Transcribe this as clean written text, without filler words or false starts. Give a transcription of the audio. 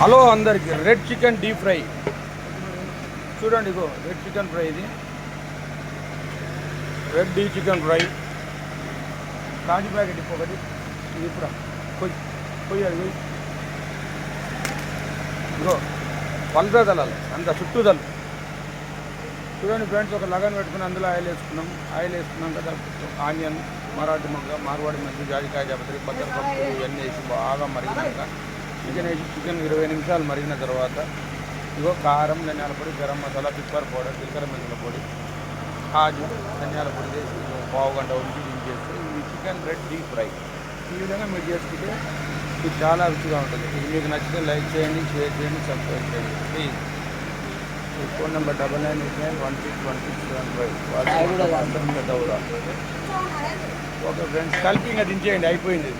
Hello అందరికి red chicken deep fry చూడండి. ఇగో red chicken fry, ఇది రెడ్ డీ చికెన్ ఫ్రై. కాజు packet ఒకటి, ఇది ఇప్పుడు పొయ్యి అది ఇగో పల్సదలాలి అంత చుట్టూదలు. చూడండి ఫ్రెండ్స్, ఒక లగన్ పెట్టుకుని అందులో ఆయిల్ వేసుకున్నాం. ఆయిల్ వేసుకున్నాక ఆనియన్, మరాఠీ మొగ్గ, మార్వాడి మెంతి, జాజికాయ, జాపత్రి, పచ్చడిపప్పు ఇవన్నీ వేసి బాగా మరిగినాక చికెన్ వేసి చికెన్ 20 నిమిషాలు మరిగిన తర్వాత ఇగో కారం, ధనియాల పొడి, గరం మసాలా, పిప్పర్ పౌడర్, జీలకర్ర మెంతుల పొడి, కాజు, ధనియాల పొడి చేసి పావు గంట ఉంచి దించేస్తే ఇది చికెన్ రెడ్ డీప్ ఫ్రై. ఈ విధంగా మీరు చేసుకుంటే ఇది చాలా రుచిగా ఉంటుంది. ఇది మీకు నచ్చితే లైక్ చేయండి, షేర్ చేయండి, సబ్స్క్రైబ్ చేయండి please. Phone number 9989161675. Okay friends, కలిపి ఇంకా దించేయండి, అయిపోయింది.